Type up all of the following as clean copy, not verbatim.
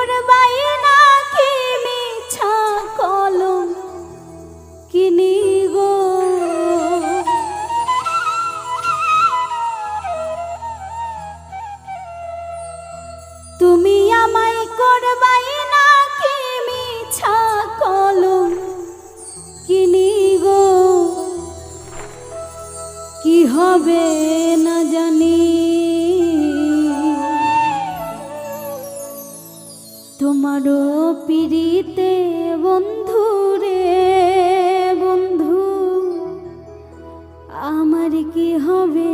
করবাই নাকি মিছা কলম কিনি গো তুমি আমায় করবাই নাকি মিছা কলম কিনি গো কি হবে না জানি তোমারও পিড়িতে বন্ধু রে বন্ধু আমার কি হবে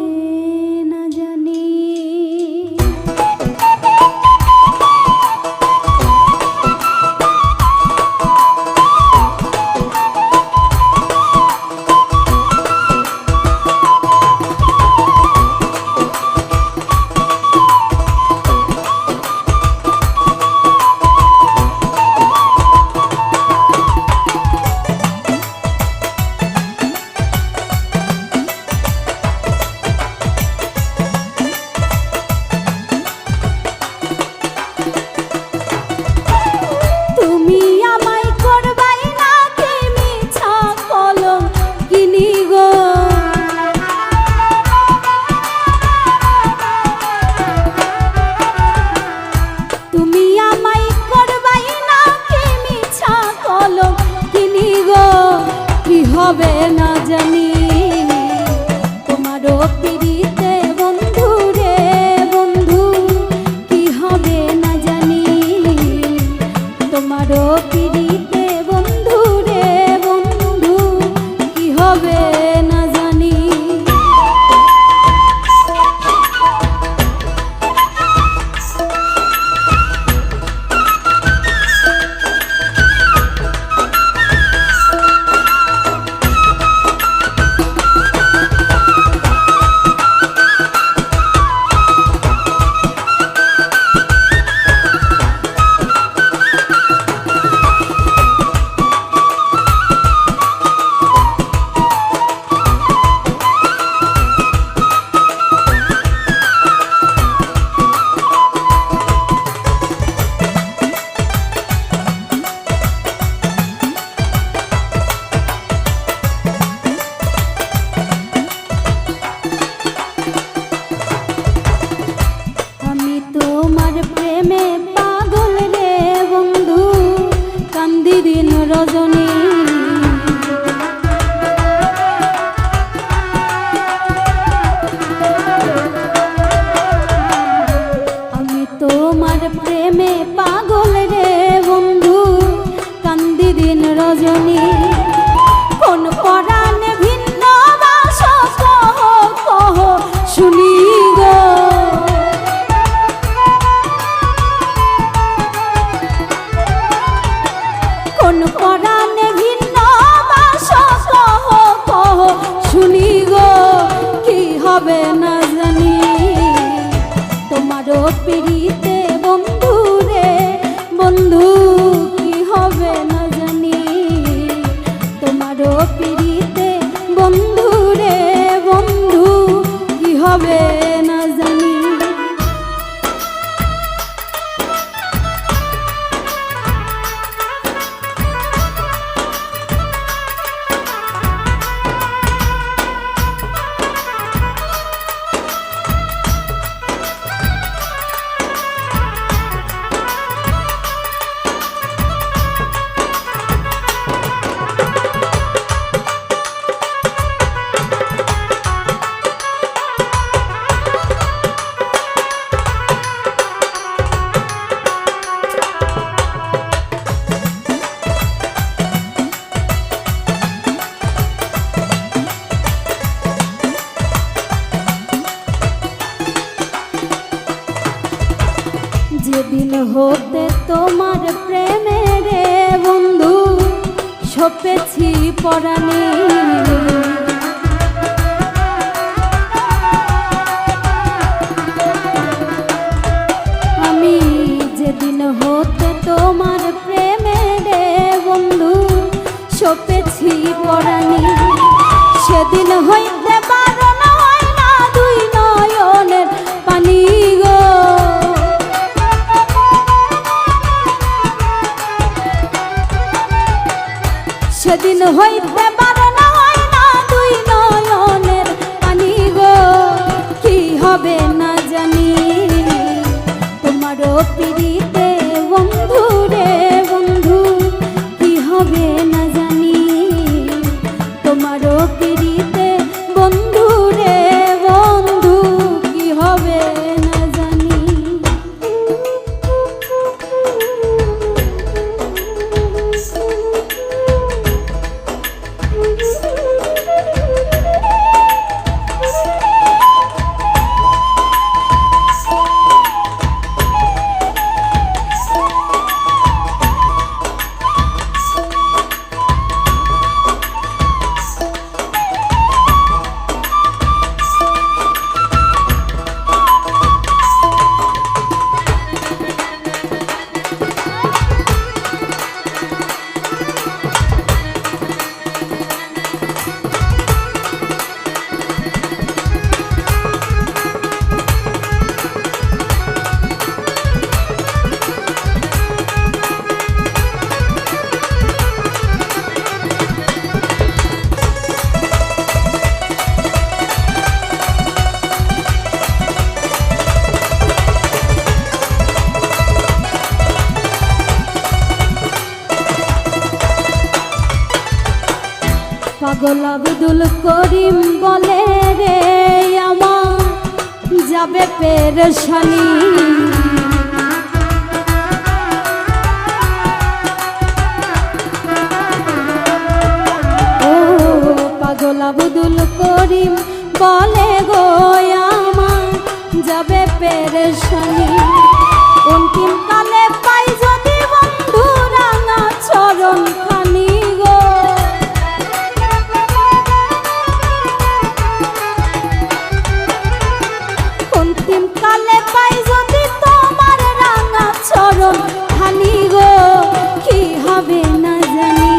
না জানি হবে না জানি তোমারও পিড়িতে বন্ধু রে বন্ধু কি হবে না জানি তোমারও পিড়িতে বন্ধু রে বন্ধু কি হবে না জানি রজনী আমি তোমার প্রেমে পাগল রে বন্ধু কান্দি দিন রজনী কোন পরাণে ভিন্ন বাস কহ কহ শুনি গো কোন পরাণে ভিন্ন বাস কহ কহ শুনি গো কি হবে না জানি তোমারও পিড়িতে বন্ধু রে বন্ধু কি হবে না জানি তোমারও পিড়িতে বন্ধু রে বন্ধু কি হবে না জানি যেদিন হতে তোমার প্রেমে রে বন্ধু সপেছি পরাণে আমি যেদিন হতে তোমার প্রেমে রে বন্ধু সপেছি পরাণে সেদিন হইতে বারণ হয় না দুই নয়নের পানি গো হইতে বারণ হয় না দুই নয়নের পানি গো, কি হবে না জানি তোমারও পিড়িতে বন্ধু রে বন্ধু, কি হবে না জানি তোমারও পিড়িতে বন্ধু রে বন্ধু, কি হবে না জানি। পাগল আব্দুল করিম বলে রে আমার যাবে পেরেশানি, ও পাগল আব্দুল করিম বলে গো আমার যাবে পেরেশানি, অন্তিম কালে পাই যদি বন্ধু রাঙা চরণ খানি গো, অন্তিম কালে পাই যদি তোমার রাঙা চরণ খানি গো, কি হবে না জানি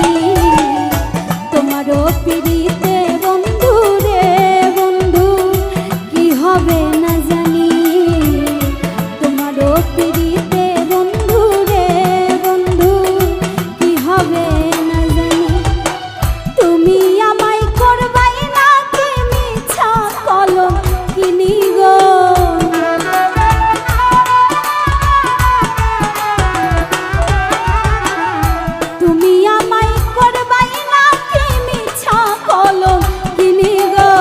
তোমারও পিড়িতে বন্ধু রে বন্ধু, কি হবে না জানি তোমারও পিড়িতে বন্ধু রে বন্ধু, কি হবে না জানি। তুমি আমায় করবাই না কি মিছা কলম কিনি গো, তুমি আমায় করবাই না কি মিছা কলম কিনি গো,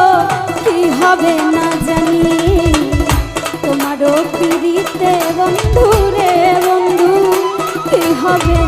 কি হবে না জানি তোমারও পিড়িতে বন্ধু রে বন্ধু, কি হবে